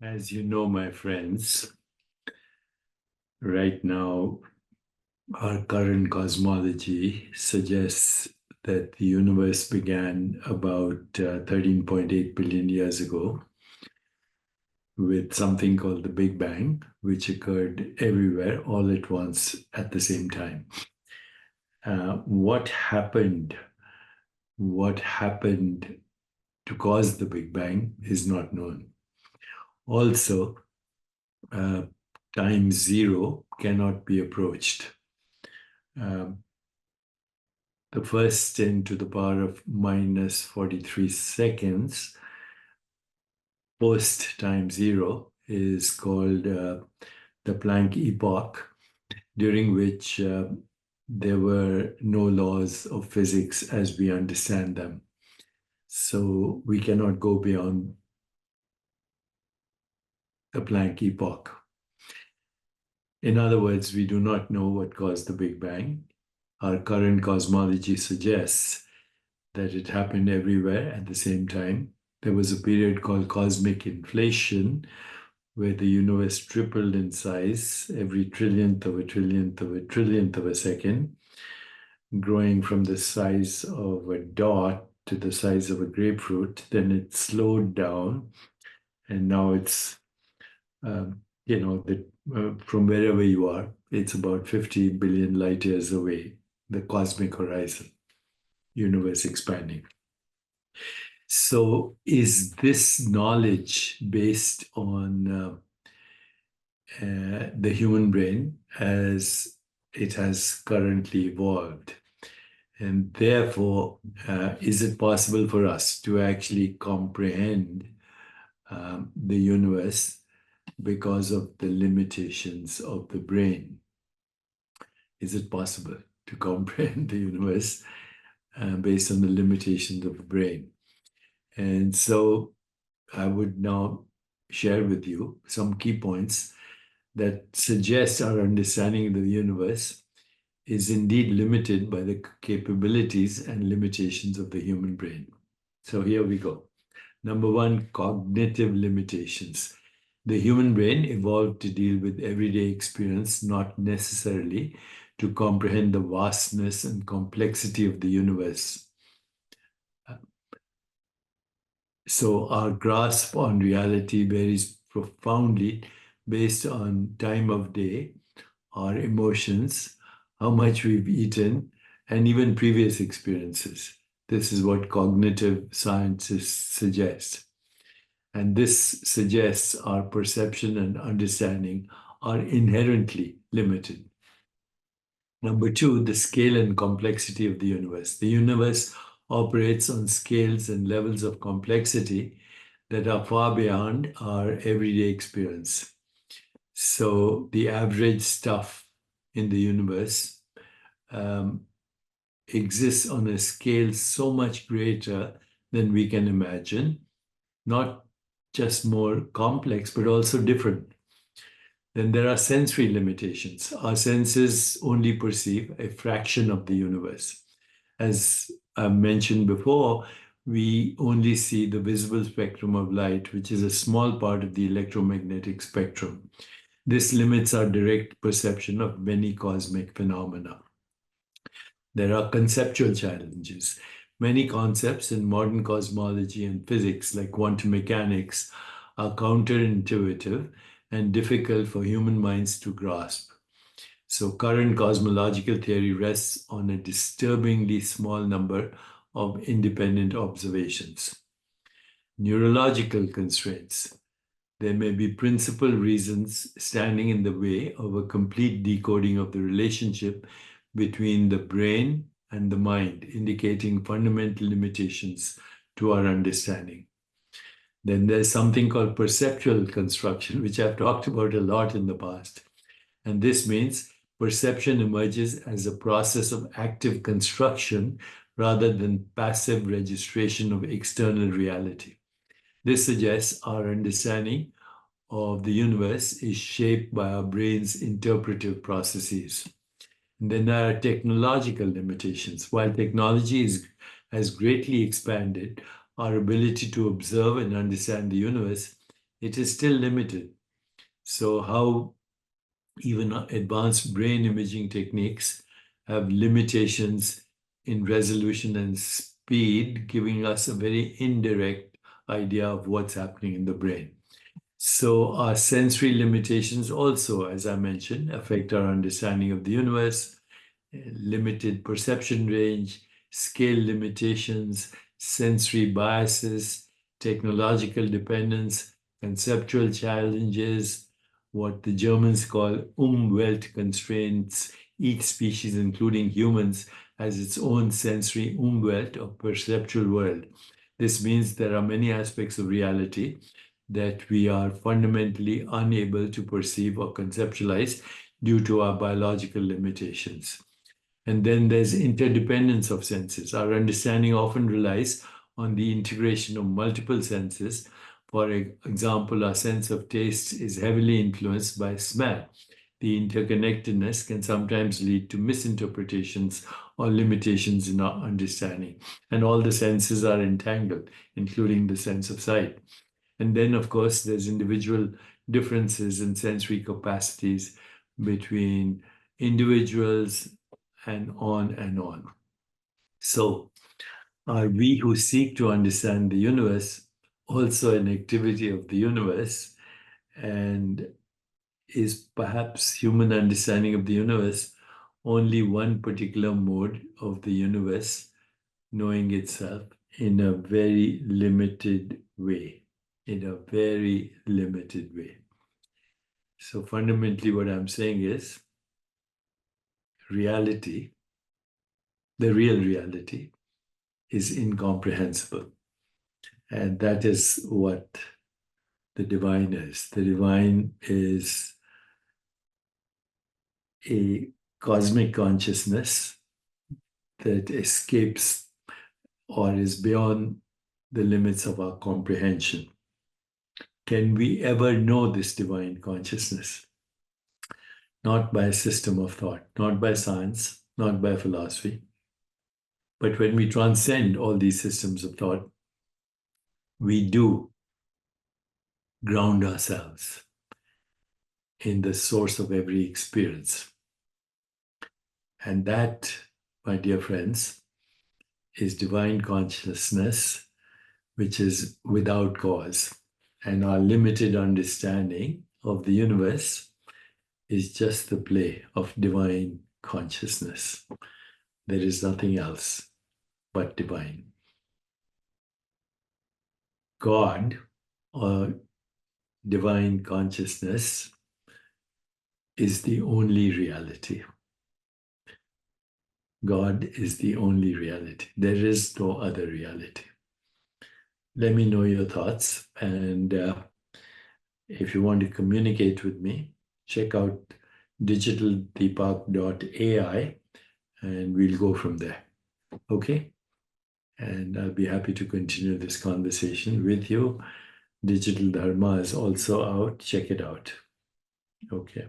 As you know, my friends, right now, our current cosmology suggests that the universe began about 13.8 billion years ago with something called the Big Bang, which occurred everywhere all at once at the same time. What happened? What happened to cause the Big Bang is not known. Also, uh, time zero cannot be approached. Um, the first 10 to the power of minus 43 seconds post time zero is called the Planck epoch, during which there were no laws of physics as we understand them. So we cannot go beyond the Planck epoch. In other words, we do not know what caused the Big Bang. Our current cosmology suggests that it happened everywhere at the same time. There was a period called cosmic inflation where the universe tripled in size every trillionth of a trillionth of a trillionth of a second, growing from the size of a dot to the size of a grapefruit. Then it slowed down, and now it's, from wherever you are, it's about 50 billion light years away, the cosmic horizon, universe expanding. So, is this knowledge based on the human brain as it has currently evolved? And therefore, is it possible for us to actually comprehend the universe because of the limitations of the brain? Is it possible to comprehend the universe based on the limitations of the brain? And so I would now share with you some key points that suggest our understanding of the universe is indeed limited by the capabilities and limitations of the human brain. So here we go. Number one, cognitive limitations. The human brain evolved to deal with everyday experience, not necessarily to comprehend the vastness and complexity of the universe. So our grasp on reality varies profoundly based on time of day, our emotions, how much we've eaten, and even previous experiences. This is what cognitive scientists suggest. And this suggests our perception and understanding are inherently limited. Number two, the scale and complexity of the universe. The universe operates on scales and levels of complexity that are far beyond our everyday experience. So the average stuff in the universe exists on a scale so much greater than we can imagine, not just more complex, but also different. Then there are sensory limitations. Our senses only perceive a fraction of the universe. As I mentioned before, we only see the visible spectrum of light, which is a small part of the electromagnetic spectrum. This limits our direct perception of many cosmic phenomena. There are conceptual challenges. Many concepts in modern cosmology and physics, like quantum mechanics, are counterintuitive and difficult for human minds to grasp. So, current cosmological theory rests on a disturbingly small number of independent observations. Neurological constraints. There may be principal reasons standing in the way of a complete decoding of the relationship between the brain and the mind, indicating fundamental limitations to our understanding. Then there's something called perceptual construction, which I've talked about a lot in the past. And this means perception emerges as a process of active construction rather than passive registration of external reality. This suggests our understanding of the universe is shaped by our brain's interpretive processes. And then there are technological limitations. While has greatly expanded, our ability to observe and understand the universe it is still limited. So how even advanced brain imaging techniques have limitations in resolution and speed, giving us a very indirect idea of what's happening in the brain. So our sensory limitations also, as I mentioned, affect our understanding of the universe, limited perception range, scale limitations, sensory biases, technological dependence, conceptual challenges, what the Germans call Umwelt constraints. Each species, including humans, has its own sensory Umwelt or perceptual world. This means there are many aspects of reality that we are fundamentally unable to perceive or conceptualize due to our biological limitations. And then there's interdependence of senses. Our understanding often relies on the integration of multiple senses. For example, our sense of taste is heavily influenced by smell. The interconnectedness can sometimes lead to misinterpretations or limitations in our understanding. And all the senses are entangled, including the sense of sight. And then, of course, there's individual differences in sensory capacities between individuals and on and on. So, are we who seek to understand the universe also an activity of the universe? And is perhaps human understanding of the universe only one particular mode of the universe knowing itself in a very limited way? In a very limited way. So fundamentally, what I'm saying is reality, the real reality, is incomprehensible. And that is what the divine is. The divine is a cosmic consciousness that escapes or is beyond the limits of our comprehension. Can we ever know this divine consciousness? Not by a system of thought, not by science, not by philosophy. But when we transcend all these systems of thought, we do ground ourselves in the source of every experience. And that, my dear friends, is divine consciousness, which is without cause. And our limited understanding of the universe is just the play of divine consciousness. There is nothing else but divine. God, or divine consciousness, is the only reality. God is the only reality. There is no other reality. Let me know your thoughts. And if you want to communicate with me, check out digitaldeepak.ai and we'll go from there. Okay? And I'll be happy to continue this conversation with you. Digital Dharma is also out. Check it out. Okay.